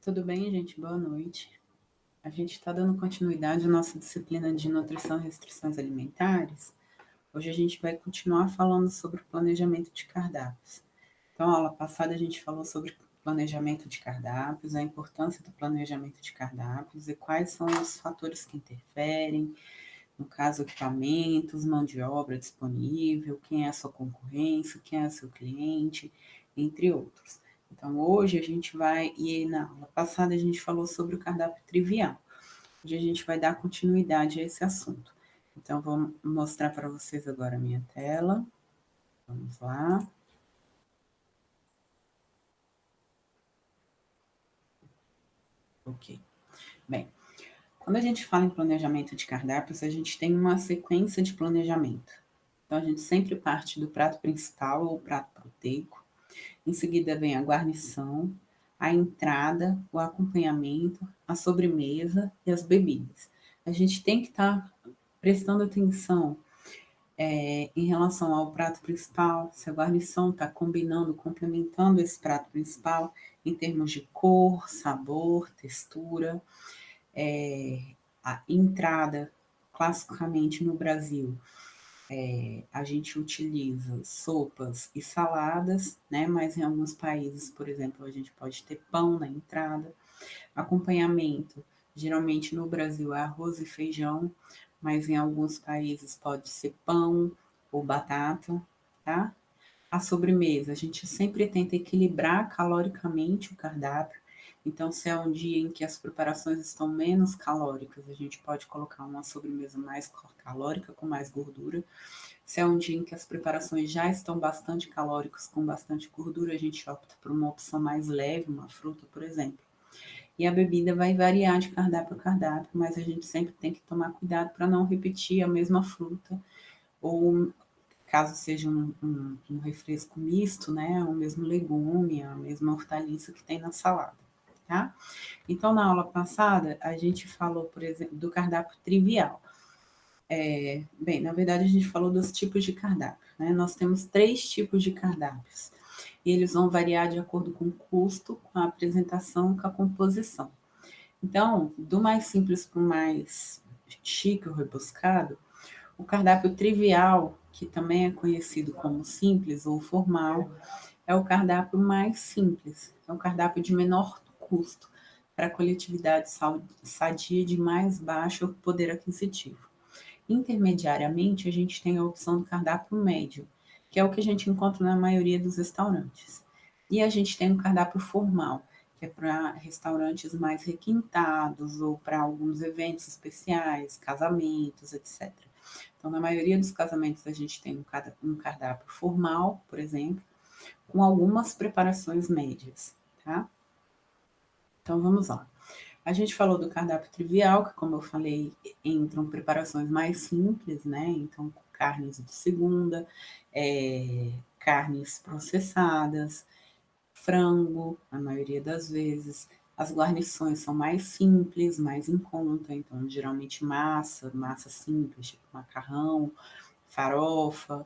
Tudo bem, gente? Boa noite. A gente está dando continuidade à nossa disciplina de nutrição e restrições alimentares. Hoje a gente vai continuar falando sobre o planejamento de cardápios. Então, a aula passada a gente falou sobre planejamento de cardápios, a importância do planejamento de cardápios e quais são os fatores que interferem, no caso, equipamentos, mão de obra disponível, quem é a sua concorrência, quem é o seu cliente, entre outros. Então, hoje a gente vai, e na aula passada a gente falou sobre o cardápio trivial. Hoje a gente vai dar continuidade a esse assunto. Então, vou mostrar para vocês agora a minha tela. Vamos lá. Ok. Bem, quando a gente fala em planejamento de cardápios, a gente tem uma sequência de planejamento. Então, a gente sempre parte do prato principal ou prato proteico. Em seguida vem a guarnição, a entrada, o acompanhamento, a sobremesa e as bebidas. A gente tem que estar prestando atenção em relação ao prato principal, se a guarnição está combinando, complementando esse prato principal em termos de cor, sabor, textura, a entrada, classicamente no Brasil, a gente utiliza sopas e saladas, né? Mas em alguns países, por exemplo, a gente pode ter pão na entrada. Acompanhamento, geralmente no Brasil é arroz e feijão, mas em alguns países pode ser pão ou batata, tá? A sobremesa, a gente sempre tenta equilibrar caloricamente o cardápio. Então, se é um dia em que as preparações estão menos calóricas, a gente pode colocar uma sobremesa mais calórica, com mais gordura. Se é um dia em que as preparações já estão bastante calóricas, com bastante gordura, a gente opta por uma opção mais leve, uma fruta, por exemplo. E a bebida vai variar de cardápio a cardápio, mas a gente sempre tem que tomar cuidado para não repetir a mesma fruta, ou caso seja um refresco misto, né? O mesmo legume, a mesma hortaliça que tem na salada, tá? Então, na aula passada, a gente falou, por exemplo, do cardápio trivial. Bem, na verdade, a gente falou dos tipos de cardápio, né? Nós temos 3 tipos de cardápios. E eles vão variar de acordo com o custo, com a apresentação, com a composição. Então, do mais simples para o mais chique ou rebuscado, o cardápio trivial, que também é conhecido como simples ou formal, é o cardápio mais simples, é o cardápio de menor custo para a coletividade sadia de mais baixo poder aquisitivo. Intermediariamente, a gente tem a opção do cardápio médio, que é o que a gente encontra na maioria dos restaurantes. E a gente tem o cardápio formal, que é para restaurantes mais requintados ou para alguns eventos especiais, casamentos, etc. Então, na maioria dos casamentos, a gente tem um cardápio formal, por exemplo, com algumas preparações médias, tá? Então, vamos lá. A gente falou do cardápio trivial, que, como eu falei, entram preparações mais simples, né? Então, carnes de segunda, carnes processadas, frango, a maioria das vezes. As guarnições são mais simples, mais em conta, então, geralmente massa simples, tipo macarrão, farofa,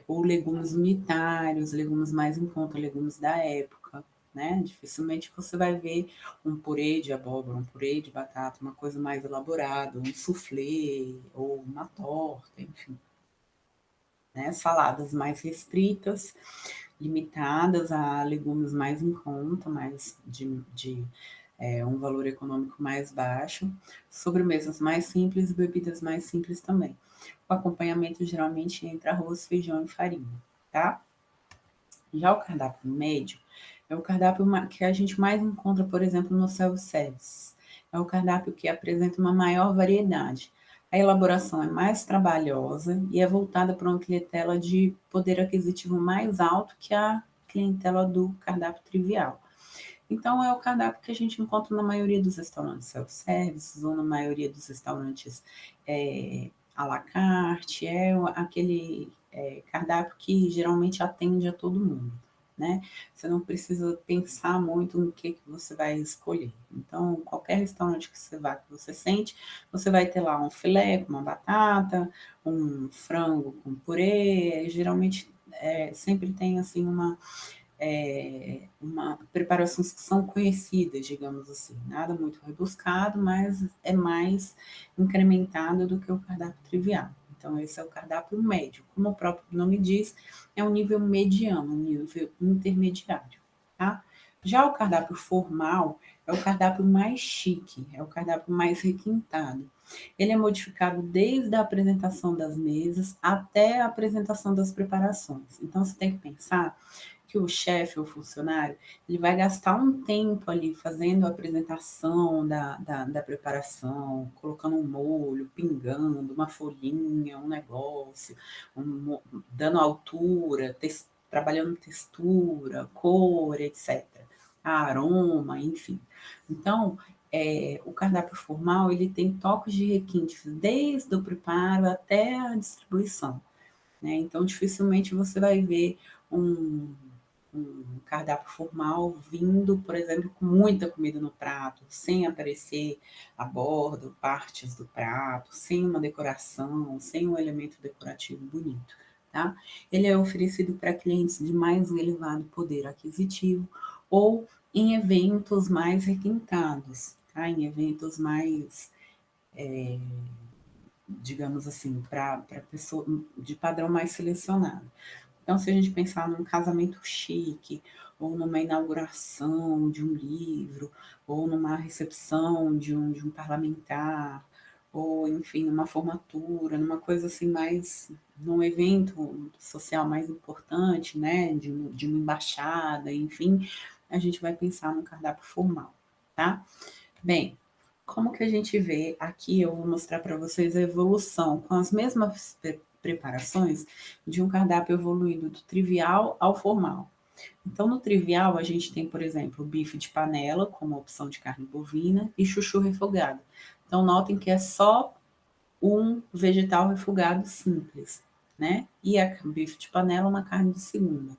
ou legumes unitários, legumes mais em conta, legumes da época, né? Dificilmente você vai ver um purê de abóbora, um purê de batata, uma coisa mais elaborada, um soufflé ou uma torta, enfim. Né? Saladas mais restritas, limitadas a legumes mais em conta, mais de um valor econômico mais baixo, sobremesas mais simples e bebidas mais simples também. O acompanhamento geralmente entre arroz, feijão e farinha, tá? Já o cardápio médio é o cardápio que a gente mais encontra, por exemplo, no self-service. É o cardápio que apresenta uma maior variedade. A elaboração é mais trabalhosa e é voltada para uma clientela de poder aquisitivo mais alto que a clientela do cardápio trivial. Então, é o cardápio que a gente encontra na maioria dos restaurantes self-service ou na maioria dos restaurantes à la carte, aquele cardápio que geralmente atende a todo mundo, né? Você não precisa pensar muito no que você vai escolher. Então, qualquer restaurante que você vá, que você sente, você vai ter lá um filé com uma batata, um frango com purê, geralmente sempre tem assim preparações que são conhecidas, digamos assim. Nada muito rebuscado, mas é mais incrementado do que o cardápio trivial. Então, esse é o cardápio médio. Como o próprio nome diz, é um nível mediano, um nível intermediário, tá? Já o cardápio formal é o cardápio mais chique, é o cardápio mais requintado. Ele é modificado desde a apresentação das mesas até a apresentação das preparações. Então, você tem que pensar que o chefe ou funcionário, ele vai gastar um tempo ali fazendo a apresentação da preparação, colocando um molho, pingando, uma folhinha, um negócio, dando altura, trabalhando textura, cor, etc. Aroma, enfim. Então, o cardápio formal, ele tem toques de requintes desde o preparo até a distribuição, né? Então, dificilmente você vai ver um, um cardápio formal vindo, por exemplo, com muita comida no prato, sem aparecer a borda, partes do prato, sem uma decoração, sem um elemento decorativo bonito, tá? Ele é oferecido para clientes de mais elevado poder aquisitivo ou em eventos mais requintados, tá? Em eventos mais, digamos assim, para pessoa de padrão mais selecionado. Então, se a gente pensar num casamento chique, ou numa inauguração de um livro, ou numa recepção de um parlamentar, ou, enfim, numa formatura, numa coisa assim mais, num evento social mais importante, né, de uma embaixada, enfim, a gente vai pensar no cardápio formal, tá? Bem, como que a gente vê aqui, eu vou mostrar para vocês a evolução com as mesmas preparações de um cardápio evoluindo do trivial ao formal. Então, no trivial, a gente tem, por exemplo, o bife de panela, como opção de carne bovina, e chuchu refogado. Então, notem que é só um vegetal refogado simples, né? E a bife de panela, uma carne de segunda.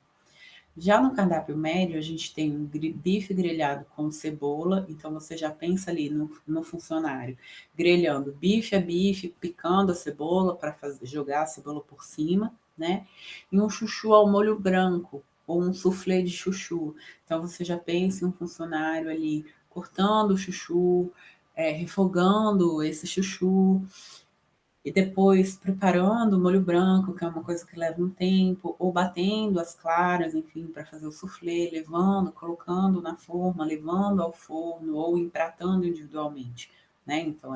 Já no cardápio médio, a gente tem um bife grelhado com cebola, então você já pensa ali no funcionário, grelhando bife a bife, picando a cebola para jogar a cebola por cima, né? E um chuchu ao molho branco, ou um soufflé de chuchu. Então você já pensa em um funcionário ali cortando o chuchu, refogando esse chuchu, e depois preparando o molho branco, que é uma coisa que leva um tempo, ou batendo as claras, enfim, para fazer o soufflé, levando, colocando na forma, levando ao forno, ou empratando individualmente, né? Então,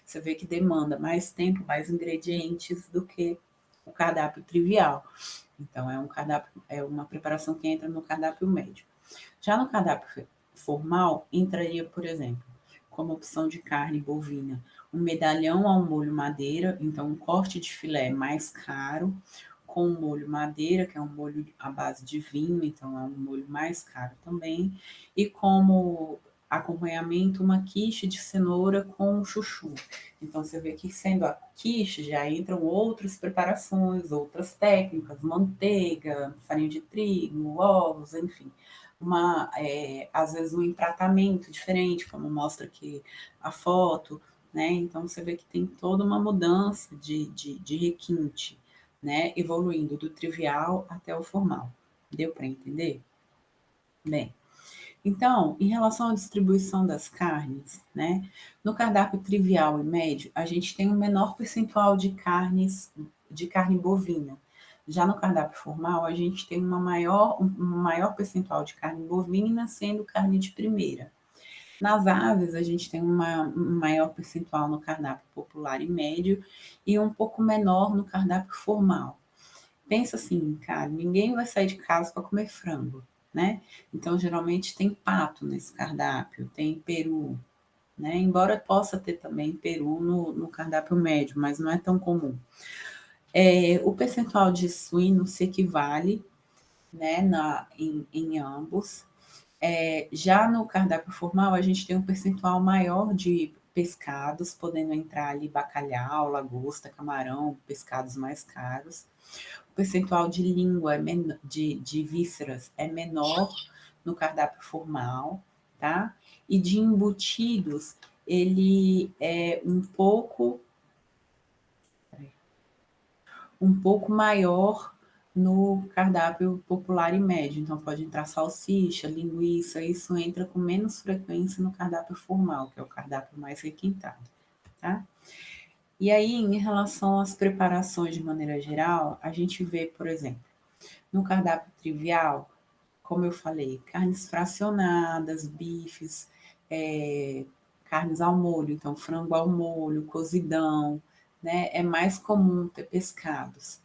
você vê que demanda mais tempo, mais ingredientes do que o cardápio trivial. Então, é uma preparação que entra no cardápio médio. Já no cardápio formal, entraria, por exemplo, como opção de carne bovina, um medalhão ao molho madeira, então um corte de filé mais caro, com um molho madeira, que é um molho à base de vinho, então é um molho mais caro também, e como acompanhamento uma quiche de cenoura com chuchu. Então você vê que sendo a quiche já entram outras preparações, outras técnicas, manteiga, farinha de trigo, ovos, enfim às vezes um empratamento diferente, como mostra aqui a foto, né? Então você vê que tem toda uma mudança de requinte, né? Evoluindo do trivial até o formal. Deu para entender? Bem, então, em relação à distribuição das carnes, né? No cardápio trivial e médio, a gente tem um menor percentual de carne bovina. Já no cardápio formal, a gente tem um maior percentual de carne bovina, sendo carne de primeira. Nas aves, a gente tem um maior percentual no cardápio popular e médio e um pouco menor no cardápio formal. Pensa assim, cara, ninguém vai sair de casa para comer frango, né? Então, geralmente tem pato nesse cardápio, tem peru, né? Embora possa ter também peru no cardápio médio, mas não é tão comum. O percentual de suíno se equivale, né, em ambos. Já no cardápio formal, a gente tem um percentual maior de pescados, podendo entrar ali bacalhau, lagosta, camarão, pescados mais caros. O percentual de língua, de vísceras, é menor no cardápio formal, tá? E de embutidos, ele é um pouco maior no cardápio popular e médio. Então, pode entrar salsicha, linguiça, isso entra com menos frequência no cardápio formal, que é o cardápio mais requintado, tá? E aí, em relação às preparações de maneira geral, a gente vê, por exemplo, no cardápio trivial, como eu falei, carnes fracionadas, bifes, carnes ao molho, então frango ao molho, cozidão, né? É mais comum ter pescados.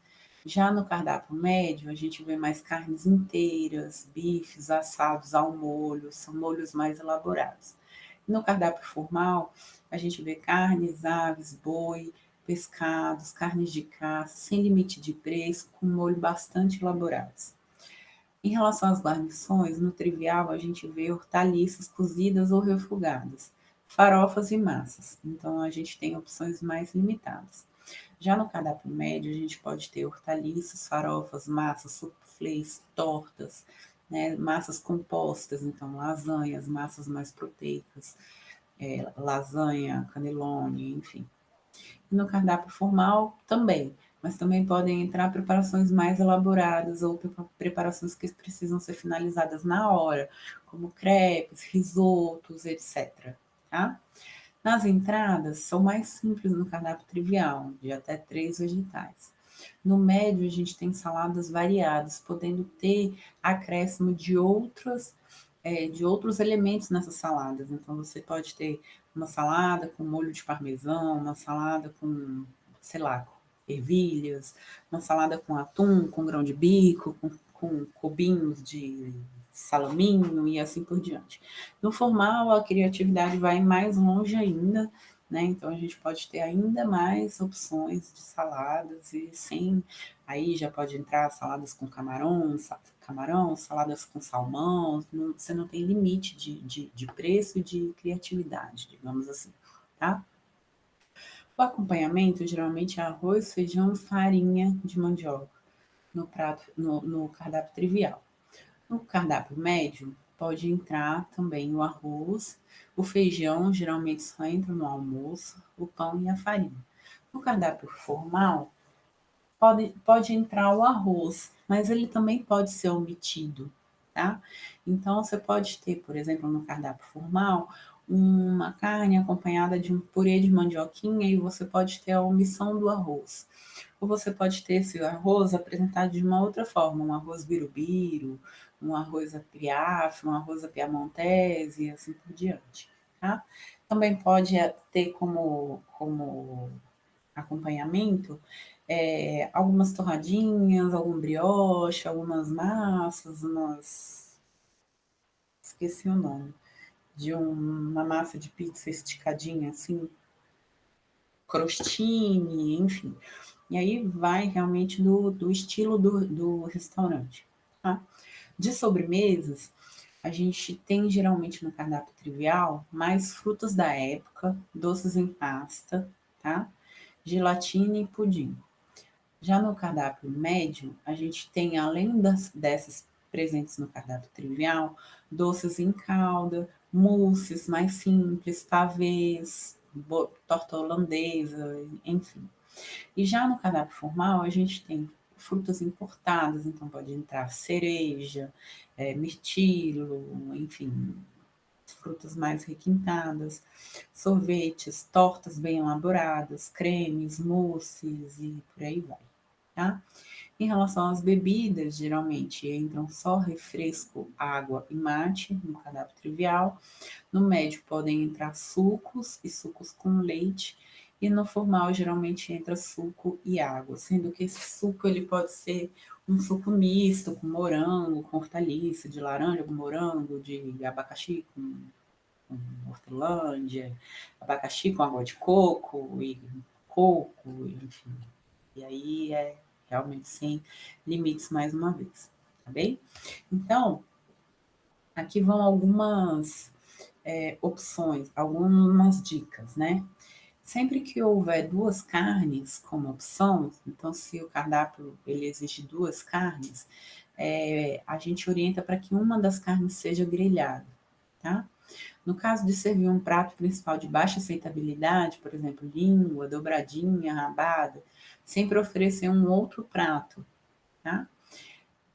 Já no cardápio médio, a gente vê mais carnes inteiras, bifes assados ao molho, são molhos mais elaborados. No cardápio formal, a gente vê carnes, aves, boi, pescados, carnes de caça, sem limite de preço, com molho bastante elaborados. Em relação às guarnições, no trivial a gente vê hortaliças cozidas ou refogadas, farofas e massas. Então a gente tem opções mais limitadas. Já no cardápio médio, a gente pode ter hortaliças, farofas, massas, soufflés, tortas, né, massas compostas, então lasanhas, massas mais proteicas, lasanha, canelone, enfim. No cardápio formal também, mas também podem entrar preparações mais elaboradas ou preparações que precisam ser finalizadas na hora, como crepes, risotos, etc. Tá? Nas entradas, são mais simples no cardápio trivial, de até 3 vegetais. No médio, a gente tem saladas variadas, podendo ter acréscimo de outros elementos nessas saladas. Então, você pode ter uma salada com molho de parmesão, uma salada com, sei lá, ervilhas, uma salada com atum, com grão de bico, com cubinhos de salaminho e assim por diante. No formal, a criatividade vai mais longe ainda, né? Então a gente pode ter ainda mais opções de saladas e sem aí já pode entrar saladas com camarão, saladas com salmão, você não tem limite de preço e de criatividade, digamos assim, tá? O acompanhamento geralmente é arroz, feijão e farinha de mandioca no prato, no cardápio trivial. No cardápio médio, pode entrar também o arroz, o feijão, geralmente só entra no almoço, o pão e a farinha. No cardápio formal, pode entrar o arroz, mas ele também pode ser omitido, tá? Então, você pode ter, por exemplo, no cardápio formal, uma carne acompanhada de um purê de mandioquinha e você pode ter a omissão do arroz. Ou você pode ter esse arroz apresentado de uma outra forma, um arroz birubiru, um arroz apiaf, um arroz apiamontese e assim por diante, tá? Também pode ter como acompanhamento, algumas torradinhas, algum brioche, algumas massas, esqueci o nome, de uma massa de pizza esticadinha, assim, crostini, enfim. E aí vai realmente do estilo do restaurante, tá? De sobremesas, a gente tem geralmente no cardápio trivial mais frutas da época, doces em pasta, tá? Gelatina e pudim. Já no cardápio médio, a gente tem, além dessas presentes no cardápio trivial, doces em calda, mousses mais simples, pavês, torta holandesa, enfim. E já no cardápio formal, a gente tem frutas importadas, então pode entrar cereja, mirtilo, enfim, frutas mais requintadas, sorvetes, tortas bem elaboradas, cremes, mousses e por aí vai, tá? Em relação às bebidas, geralmente entram só refresco, água e mate no cardápio trivial. No médio podem entrar sucos e sucos com leite. E no formal, geralmente entra suco e água, sendo que esse suco ele pode ser um suco misto, com morango, com hortaliça, de laranja com morango, de abacaxi com hortelândia, abacaxi com água de coco, enfim. E aí é realmente sem limites mais uma vez, tá bem? Então, aqui vão algumas opções, algumas dicas, né? Sempre que houver duas carnes como opção, então se o cardápio ele exige duas carnes, a gente orienta para que uma das carnes seja grelhada, tá? No caso de servir um prato principal de baixa aceitabilidade, por exemplo, língua, dobradinha, rabada, sempre oferecer um outro prato, tá?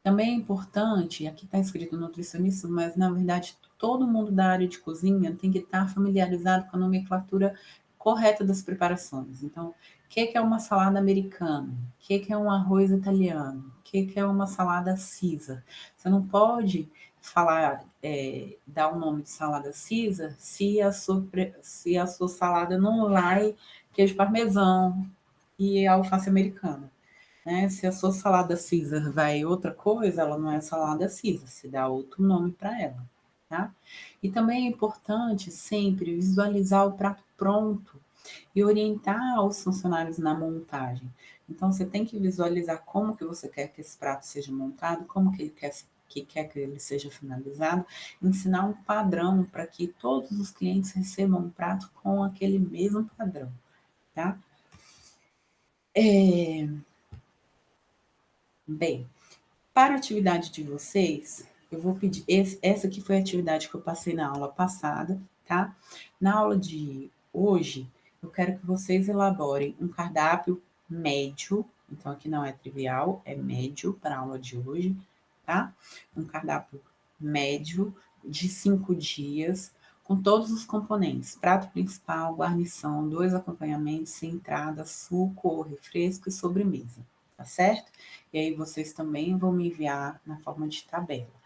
Também é importante, aqui está escrito nutricionista, mas na verdade todo mundo da área de cozinha tem que estar familiarizado com a nomenclatura correta das preparações. Então, o que é uma salada americana? O que é um arroz italiano? O que é uma salada Caesar? Você não pode falar, dar o nome de salada Caesar se a sua salada não vai queijo parmesão e alface americana, né? Se a sua salada Caesar vai outra coisa, ela não é salada Caesar, se dá outro nome para ela, tá? E também é importante sempre visualizar o prato pronto e orientar os funcionários na montagem. Então, você tem que visualizar como que você quer que esse prato seja montado, como que ele quer que ele seja finalizado, ensinar um padrão para que todos os clientes recebam um prato com aquele mesmo padrão, tá? Bem, para a atividade de vocês, eu vou pedir. Essa aqui foi a atividade que eu passei na aula passada, tá? Na aula de hoje, eu quero que vocês elaborem um cardápio médio. Então, aqui não é trivial, é médio para a aula de hoje, tá? Um cardápio médio de 5 dias, com todos os componentes: prato principal, guarnição, 2 acompanhamentos, entrada, suco ou refresco e sobremesa, tá certo? E aí vocês também vão me enviar na forma de tabela.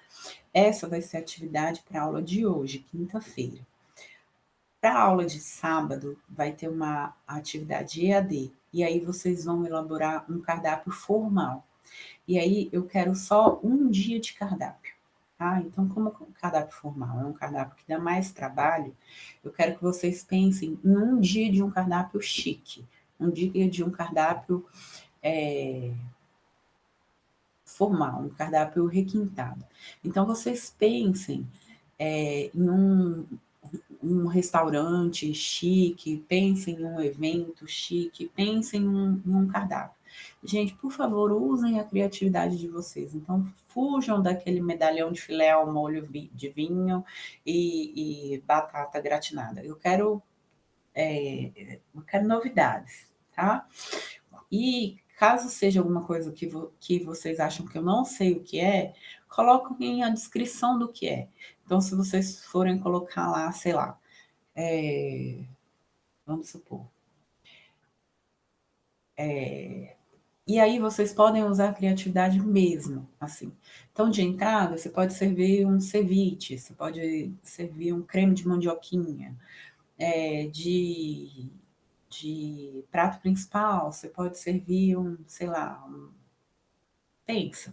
Essa vai ser a atividade para a aula de hoje, quinta-feira. Para a aula de sábado, vai ter uma atividade EAD. E aí vocês vão elaborar um cardápio formal. E aí eu quero só um dia de cardápio. Tá? Então, como o cardápio formal é um cardápio que dá mais trabalho, eu quero que vocês pensem em um dia de um cardápio chique, um dia de um cardápio formal, um cardápio requintado. Então, vocês pensem em um restaurante chique, pensem em um evento chique, pensem em um cardápio. Gente, por favor, usem a criatividade de vocês. Então, fujam daquele medalhão de filé ao molho de vinho e batata gratinada. Eu quero novidades, tá? E caso seja alguma coisa que vocês acham que eu não sei o que é, coloquem a descrição do que é. Então, se vocês forem colocar lá, sei lá, vamos supor. E aí vocês podem usar a criatividade mesmo, assim. Então, de entrada, você pode servir um ceviche, você pode servir um creme de mandioquinha, de prato principal, você pode servir sei lá,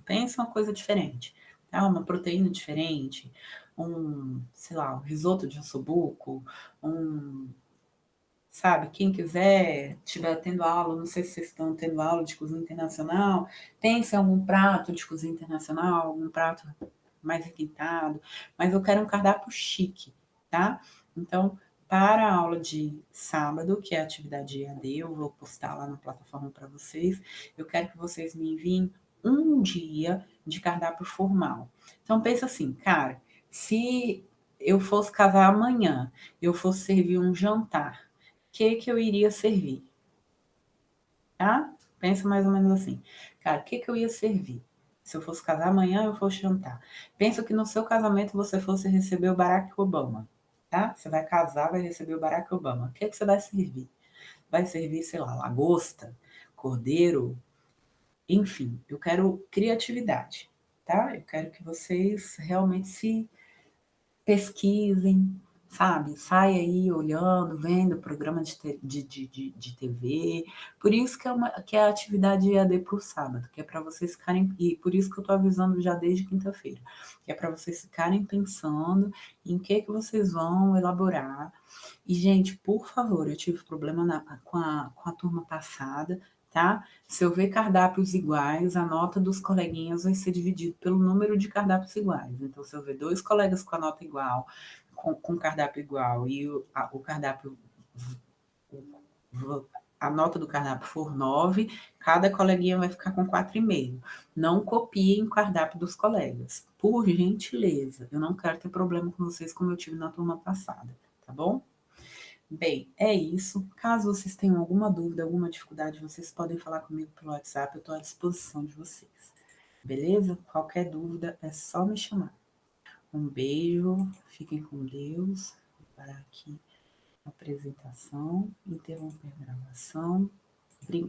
pensa uma coisa diferente, tá? Uma proteína diferente, sei lá, um risoto de ossobuco, um, sabe, quem quiser, estiver tendo aula, não sei se vocês estão tendo aula de cozinha internacional, pense em algum prato de cozinha internacional, algum prato mais requintado, mas eu quero um cardápio chique, tá? Então, para a aula de sábado, que é a atividade EAD, eu vou postar lá na plataforma para vocês, eu quero que vocês me enviem um dia de cardápio formal. Então, pensa assim, cara, se eu fosse casar amanhã, eu fosse servir um jantar, o que eu iria servir, tá? Pensa mais ou menos assim. Cara, o que eu ia servir? Se eu fosse casar amanhã, eu fosse jantar. Pensa que no seu casamento você fosse receber o Barack Obama, tá? Você vai casar, vai receber o Barack Obama. O que você vai servir? Vai servir, sei lá, lagosta, cordeiro, enfim. Eu quero criatividade, tá? Eu quero que vocês realmente se pesquisem, sabe? Sai aí olhando, vendo programa de TV. Por isso que é a atividade EAD para o sábado, que é para vocês ficarem. E por isso que eu estou avisando já desde quinta-feira, que é para vocês ficarem pensando em que vocês vão elaborar. E, gente, por favor, eu tive problema com a turma passada, tá? Se eu ver cardápios iguais, a nota dos coleguinhas vai ser dividido pelo número de cardápios iguais. Então, se eu ver 2 colegas com a nota igual, com cardápio igual, e o cardápio, a nota do cardápio for 9, cada coleguinha vai ficar com 4,5. Não copiem o cardápio dos colegas, por gentileza. Eu não quero ter problema com vocês como eu tive na turma passada, tá bom? Bem, é isso. Caso vocês tenham alguma dúvida, alguma dificuldade, vocês podem falar comigo pelo WhatsApp, eu estou à disposição de vocês. beleza? Qualquer dúvida é só me chamar. Um beijo, fiquem com Deus. Vou parar aqui a apresentação, interromper a gravação. Obrigada.